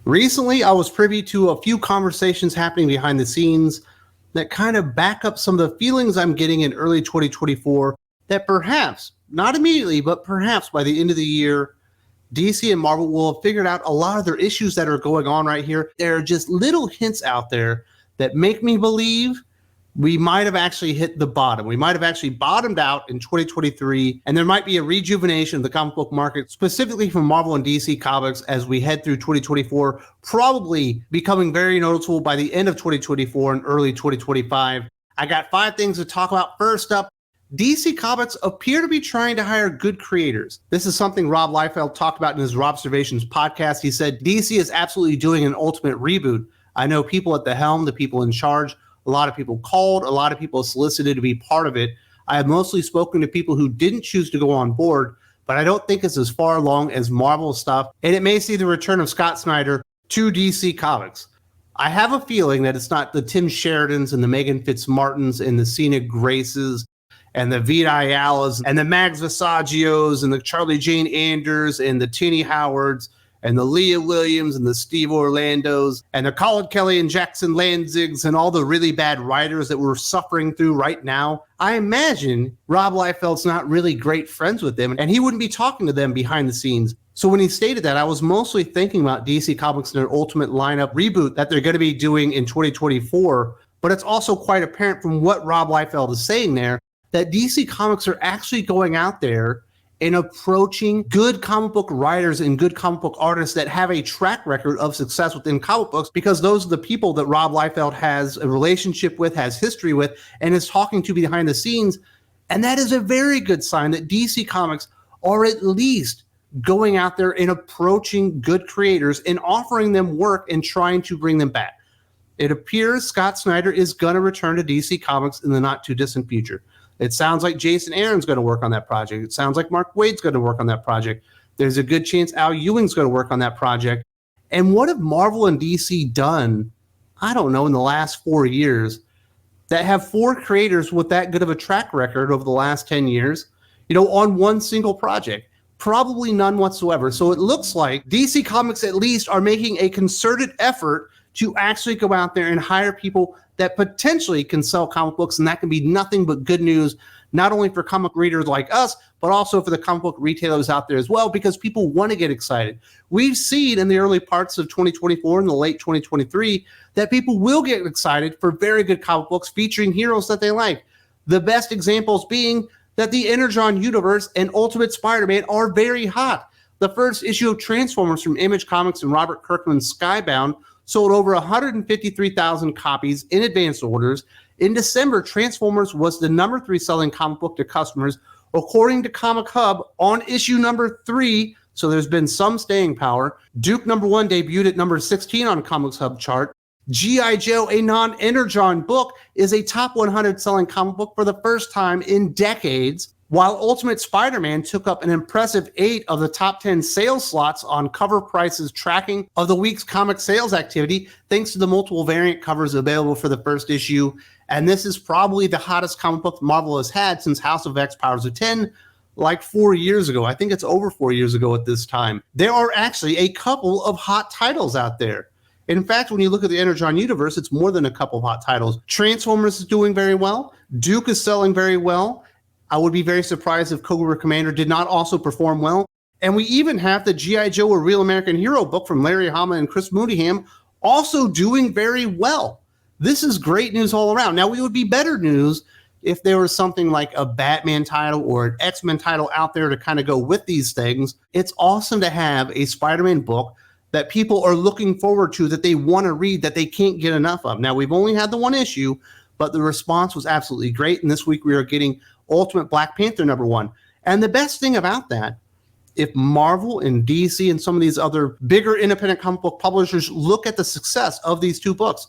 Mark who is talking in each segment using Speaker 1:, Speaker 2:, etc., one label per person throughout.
Speaker 1: Recently, I was privy to a few conversations happening behind the scenes that kind of back up some of the feelings I'm getting in early 2024 that perhaps, not immediately, but perhaps by the end of the year, DC and Marvel will have figured out a lot of their issues that are going on right here. There are just little hints out there that make me believe we might have actually hit the bottom. We might have actually bottomed out in 2023, and there might be a rejuvenation of the comic book market, specifically from Marvel and DC Comics as we head through 2024, probably becoming very noticeable by the end of 2024 and early 2025. I got 5 things to talk about. First up, DC Comics appear to be trying to hire good creators. This is something Rob Liefeld talked about in his Robservations podcast. He said, DC is absolutely doing an ultimate reboot. I know people at the helm, the people in charge, a lot of people called, a lot of people solicited to be part of it. I have mostly spoken to people who didn't choose to go on board, but I don't think it's as far along as Marvel stuff, and it may see the return of Scott Snyder to DC Comics. I have a feeling that it's not the Tim Sheridans and the Megan Fitzmartins and the Cena Graces and the Vita Ayalas and the Mags Visaggios and the Charlie Jane Anders and the Tini Howards and the Leah Williams and the Steve Orlandos and the Colin Kelly and Jackson Lanzigs and all the really bad writers that we're suffering through right now. I imagine Rob Liefeld's not really great friends with them, and he wouldn't be talking to them behind the scenes. So when he stated that, I was mostly thinking about DC Comics and their ultimate lineup reboot that they're going to be doing in 2024. But it's also quite apparent from what Rob Liefeld is saying there that DC Comics are actually going out there and approaching good comic book writers and good comic book artists that have a track record of success within comic books, because those are the people that Rob Liefeld has a relationship with, has history with, and is talking to behind the scenes. And that is a very good sign that DC Comics are at least going out there and approaching good creators and offering them work and trying to bring them back. It appears Scott Snyder is going to return to DC Comics in the not too distant future. It sounds like Jason Aaron's going to work on that project. It sounds like Mark Waid's going to work on that project. There's a good chance Al Ewing's going to work on that project. And what have Marvel and DC done, I don't know, in the last 4 years that have 4 creators with that good of a track record over the last 10 years, on one single project? Probably none whatsoever. So it looks like DC Comics at least are making a concerted effort to actually go out there and hire people that potentially can sell comic books, and that can be nothing but good news, not only for comic readers like us, but also for the comic book retailers out there as well, because people want to get excited. We've seen in the early parts of 2024 and the late 2023 that people will get excited for very good comic books featuring heroes that they like. The best examples being that the Energon universe and Ultimate Spider-Man are very hot. The first issue of Transformers from Image Comics and Robert Kirkman's Skybound sold over 153,000 copies in advance orders. In December, Transformers was the number 3 selling comic book to customers, according to Comic Hub, on issue number 3. So there's been some staying power. Duke number 1 debuted at number 16 on Comics Hub chart. G.I. Joe, a non-Energon book, is a top 100 selling comic book for the first time in decades, while Ultimate Spider-Man took up an impressive 8 of the top 10 sales slots on Cover Price's tracking of the week's comic sales activity, thanks to the multiple variant covers available for the first issue. And this is probably the hottest comic book Marvel has had since House of X Powers of 10, like 4 years ago. I think it's over 4 years ago at this time. There are actually a couple of hot titles out there. In fact, when you look at the Energon universe, it's more than a couple of hot titles. Transformers is doing very well. Duke is selling very well. I would be very surprised if Cobra Commander did not also perform well. And we even have the G.I. Joe, A Real American Hero book from Larry Hama and Chris Mooneyham also doing very well. This is great news all around. Now, it would be better news if there was something like a Batman title or an X-Men title out there to kind of go with these things. It's awesome to have a Spider-Man book that people are looking forward to, that they want to read, that they can't get enough of. Now, we've only had the one issue, but the response was absolutely great. And this week we are getting Ultimate Black Panther number 1. And the best thing about that, if Marvel and DC and some of these other bigger independent comic book publishers look at the success of these 2 books,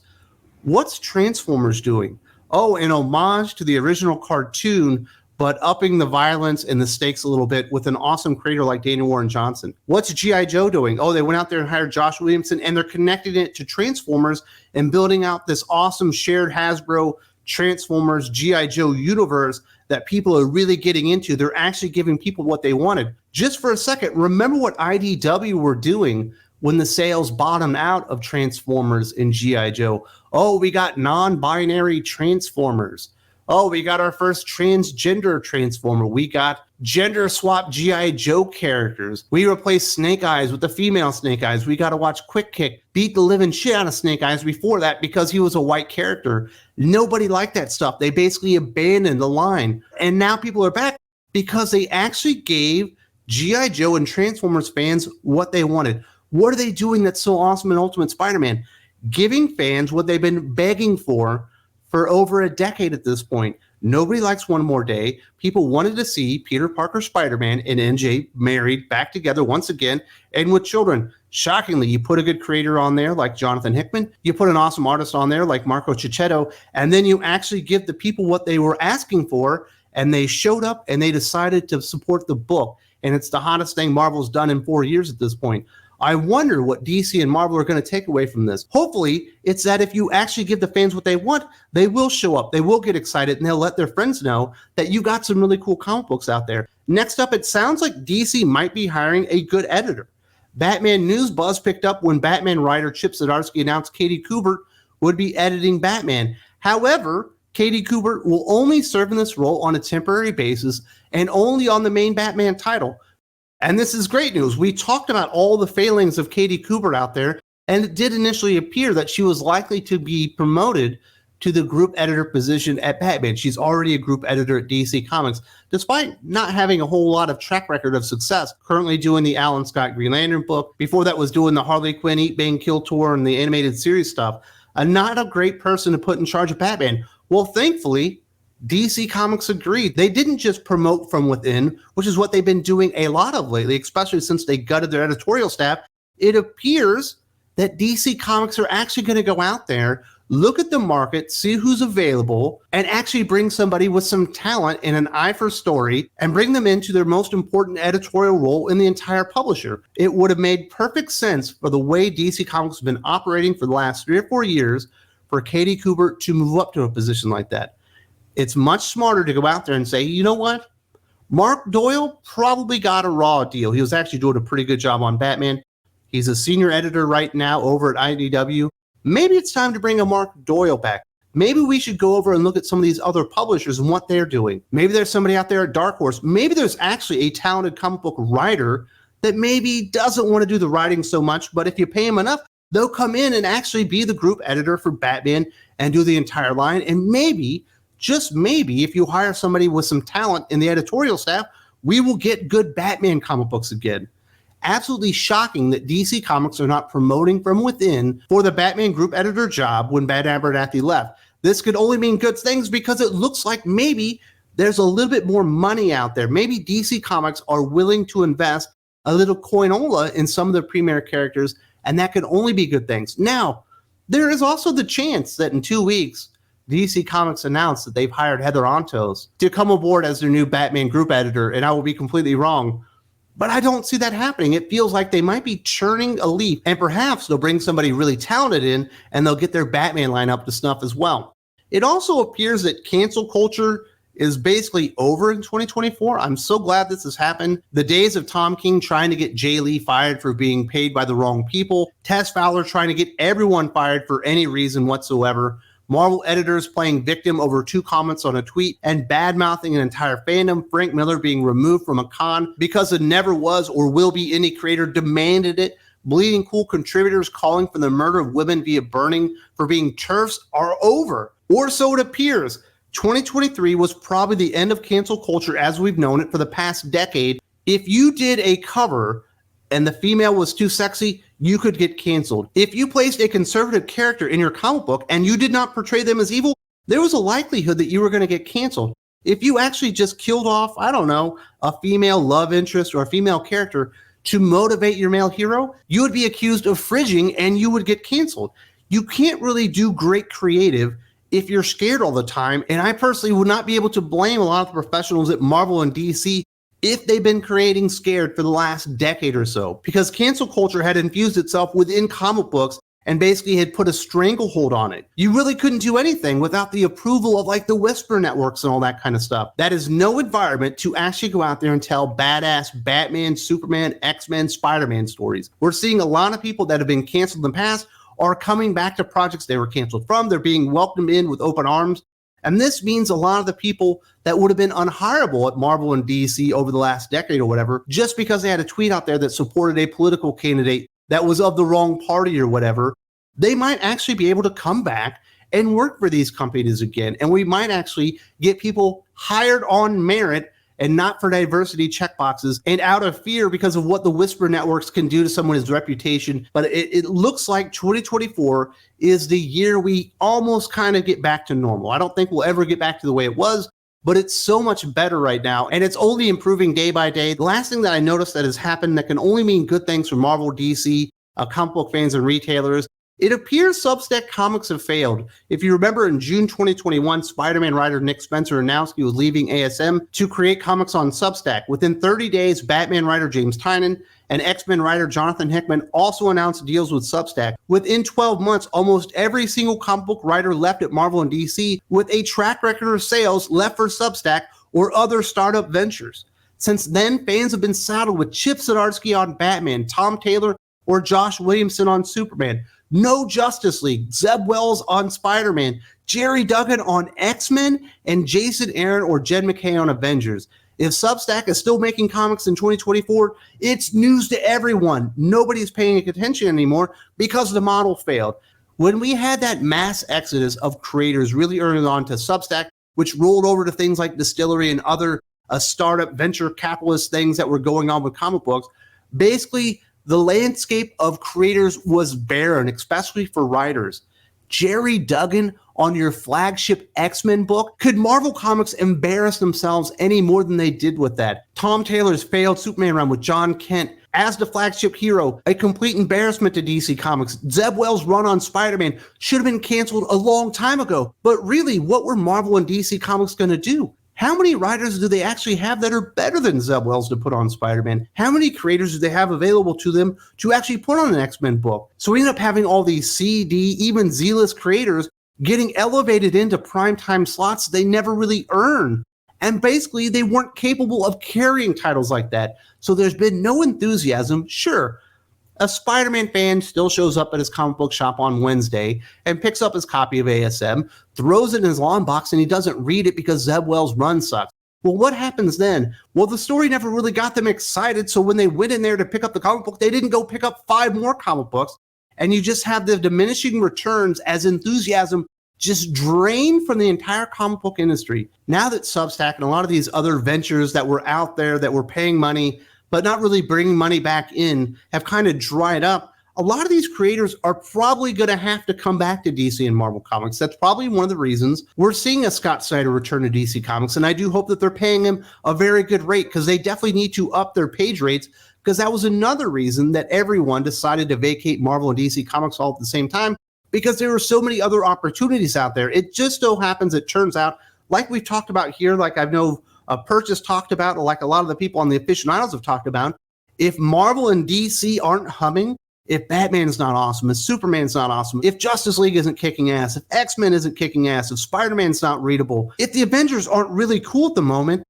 Speaker 1: what's Transformers doing? Oh, an homage to the original cartoon, but upping the violence and the stakes a little bit with an awesome creator like Daniel Warren Johnson. What's G.I. Joe doing? Oh, they went out there and hired Josh Williamson, and they're connecting it to Transformers and building out this awesome shared Hasbro Transformers G.I. Joe universe that people are really getting into. They're actually giving people what they wanted. Just for a second, remember what IDW were doing when the sales bottomed out of Transformers and G.I. Joe. Oh, we got non-binary Transformers. Oh, we got our first transgender Transformer. We got gender swap G.I. Joe characters. We replaced Snake Eyes with the female Snake Eyes. We got to watch Quick Kick beat the living shit out of Snake Eyes before that because he was a white character. Nobody liked that stuff. They basically abandoned the line. And now people are back because they actually gave G.I. Joe and Transformers fans what they wanted. What are they doing that's so awesome in Ultimate Spider-Man? Giving fans what they've been begging for over a decade at this point. Nobody likes One More Day. People wanted to see Peter Parker Spider-Man and MJ married back together once again and with children. Shockingly, you put a good creator on there like Jonathan Hickman, you put an awesome artist on there like Marco Cicchetto, and then you actually give the people what they were asking for, and they showed up and they decided to support the book. And it's the hottest thing Marvel's done in 4 years at this point. I wonder what DC and Marvel are going to take away from this. Hopefully, it's that if you actually give the fans what they want, they will show up, they will get excited, and they'll let their friends know that you got some really cool comic books out there. Next up, it sounds like DC might be hiring a good editor. Batman news buzz picked up when Batman writer Chip Zdarsky announced Katie Kubert would be editing Batman. However, Katie Kubert will only serve in this role on a temporary basis and only on the main Batman title. And this is great news. We talked about all the failings of Katie Kubert out there, and it did initially appear that she was likely to be promoted to the group editor position at Batman. She's already a group editor at DC Comics, despite not having a whole lot of track record of success. Currently doing the Alan Scott Green Lantern book. Before that was doing the Harley Quinn Eat, Bang, Kill tour and the animated series stuff. Not a great person to put in charge of Batman. Well, thankfully, DC Comics agreed. They didn't just promote from within, which is what they've been doing a lot of lately, especially since they gutted their editorial staff. It appears that DC Comics are actually going to go out there, look at the market, see who's available, and actually bring somebody with some talent and an eye for story and bring them into their most important editorial role in the entire publisher. It would have made perfect sense for the way DC Comics has been operating for the last 3 or 4 years for Katie Kubert to move up to a position like that. It's much smarter to go out there and say, you know what? Mark Doyle probably got a raw deal. He was actually doing a pretty good job on Batman. He's a senior editor right now over at IDW. Maybe it's time to bring a Mark Doyle back. Maybe we should go over and look at some of these other publishers and what they're doing. Maybe there's somebody out there at Dark Horse. Maybe there's actually a talented comic book writer that maybe doesn't want to do the writing so much, but if you pay him enough, they'll come in and actually be the group editor for Batman and do the entire line. And maybe, just maybe, if you hire somebody with some talent in the editorial staff, we will get good Batman comic books again. Absolutely shocking that DC Comics are not promoting from within for the Batman group editor job when Matt Abernathy left. This could only mean good things because it looks like maybe there's a little bit more money out there. Maybe DC Comics are willing to invest a little coinola in some of their premier characters, and that could only be good things. Now, there is also the chance that in 2 weeks, DC Comics announced that they've hired Heather Antos to come aboard as their new Batman group editor, and I will be completely wrong. But I don't see that happening. It feels like they might be churning a leaf, and perhaps they'll bring somebody really talented in, and they'll get their Batman line up to snuff as well. It also appears that cancel culture is basically over in 2024. I'm so glad this has happened. The days of Tom King trying to get Jay Lee fired for being paid by the wrong people, Tess Fowler trying to get everyone fired for any reason whatsoever, Marvel editors playing victim over 2 comments on a tweet, and bad-mouthing an entire fandom, Frank Miller being removed from a con because it never was or will be any creator demanded it, Bleeding Cool contributors calling for the murder of women via burning for being TERFs are over. Or so it appears. 2023 was probably the end of cancel culture as we've known it for the past decade. If you did a cover and the female was too sexy, you could get canceled. If you placed a conservative character in your comic book and you did not portray them as evil, there was a likelihood that you were going to get canceled. If you actually just killed off, I don't know, a female love interest or a female character to motivate your male hero, you would be accused of fridging and you would get canceled. You can't really do great creative if you're scared all the time. And I personally would not be able to blame a lot of the professionals at Marvel and DC if they've been creating scared for the last decade or so, because cancel culture had infused itself within comic books and basically had put a stranglehold on it. You really couldn't do anything without the approval of like the Whisper networks and all that kind of stuff. That is no environment to actually go out there and tell badass Batman, Superman, X-Men, Spider-Man stories. We're seeing a lot of people that have been canceled in the past are coming back to projects they were canceled from. They're being welcomed in with open arms. And this means a lot of the people that would have been unhireable at Marvel and DC over the last decade or whatever, just because they had a tweet out there that supported a political candidate that was of the wrong party or whatever, they might actually be able to come back and work for these companies again. And we might actually get people hired on merit and not for diversity checkboxes and out of fear because of what the Whisper networks can do to someone's reputation. But it looks like 2024 is the year we almost kind of get back to normal. I don't think we'll ever get back to the way it was, but it's so much better right now, and it's only improving day by day. The last thing that I noticed that has happened that can only mean good things for Marvel, DC, comic book fans, and retailers, it appears Substack comics have failed. If you remember in June 2021, Spider-Man writer Nick Spencer announced he was leaving ASM to create comics on Substack. Within 30 days, Batman writer James Tynion and X-Men writer Jonathan Hickman also announced deals with Substack. Within 12 months, almost every single comic book writer left at Marvel and DC with a track record of sales left for Substack or other startup ventures. Since then, fans have been saddled with Chip Zdarsky on Batman, Tom Taylor or Josh Williamson on Superman, No Justice League, Zeb Wells on Spider-Man, Jerry Duggan on X-Men, and Jason Aaron or Jed MacKay on Avengers. If Substack is still making comics in 2024, it's news to everyone. Nobody's paying attention anymore because the model failed. When we had that mass exodus of creators really early on to Substack, which rolled over to things like Distillery and other startup venture capitalist things that were going on with comic books, basically the landscape of creators was barren, especially for writers. Jerry Duggan on your flagship X-Men book? Could Marvel Comics embarrass themselves any more than they did with that? Tom Taylor's failed Superman run with John Kent as the flagship hero, a complete embarrassment to DC Comics. Zeb Wells' run on Spider-Man should have been canceled a long time ago. But really, what were Marvel and DC Comics going to do? How many writers do they actually have that are better than Zeb Wells to put on Spider-Man? How many creators do they have available to them to actually put on an X-Men book? So we end up having all these C, D, even Z-list creators getting elevated into primetime slots they never really earned. And basically, they weren't capable of carrying titles like that. So there's been no enthusiasm. Sure, a Spider-Man fan still shows up at his comic book shop on Wednesday and picks up his copy of ASM, throws it in his lawn box, and he doesn't read it because Zeb Wells' run sucks. Well, what happens then? Well, the story never really got them excited, so when they went in there to pick up the comic book, they didn't go pick up 5 more comic books, and you just have the diminishing returns as enthusiasm just drained from the entire comic book industry. Now that Substack and a lot of these other ventures that were out there that were paying money but not really bringing money back in have kind of dried up, a lot of these creators are probably going to have to come back to DC and Marvel Comics. That's probably one of the reasons we're seeing a Scott Snyder return to DC Comics, and I do hope that they're paying him a very good rate because they definitely need to up their page rates, because that was another reason that everyone decided to vacate Marvel and DC Comics all at the same time, because there were so many other opportunities out there. It just so happens, it turns out, like we've talked about here, like I know Purchase talked about, or like a lot of the people on the aficionados have talked about, if Marvel and DC aren't humming, if Batman's not awesome, if Superman's not awesome, if Justice League isn't kicking ass, if X-Men isn't kicking ass, if Spider-Man's not readable, if the Avengers aren't really cool at the moment,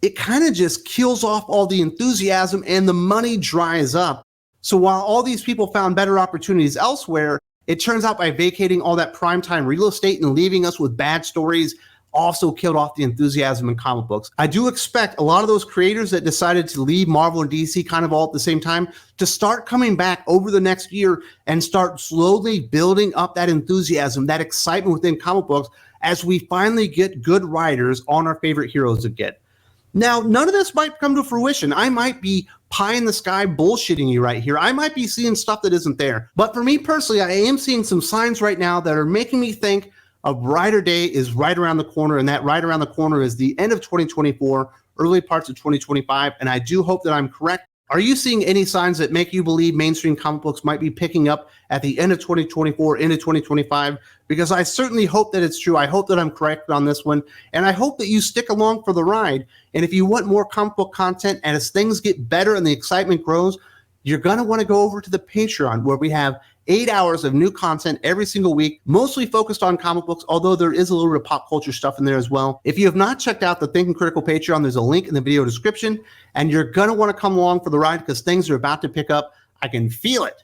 Speaker 1: it kind of just kills off all the enthusiasm and the money dries up. So while all these people found better opportunities elsewhere, it turns out by vacating all that primetime real estate and leaving us with bad stories also killed off the enthusiasm in comic books. I do expect a lot of those creators that decided to leave Marvel and DC kind of all at the same time to start coming back over the next year and start slowly building up that enthusiasm, that excitement within comic books as we finally get good writers on our favorite heroes again. Now, none of this might come to fruition. I might be pie in the sky bullshitting you right here. I might be seeing stuff that isn't there. But for me personally, I am seeing some signs right now that are making me think a brighter day is right around the corner, and that right around the corner is the end of 2024, early parts of 2025, and I do hope that I'm correct. Are you seeing any signs that make you believe mainstream comic books might be picking up at the end of 2024, into 2025? Because I certainly hope that it's true. I hope that I'm correct on this one, and I hope that you stick along for the ride. And if you want more comic book content, and as things get better and the excitement grows, you're going to want to go over to the Patreon, where we have 8 hours of new content every single week, mostly focused on comic books, although there is a little bit of pop culture stuff in there as well. If you have not checked out the Thinking Critical Patreon, there's a link in the video description, and you're going to want to come along for the ride because things are about to pick up. I can feel it.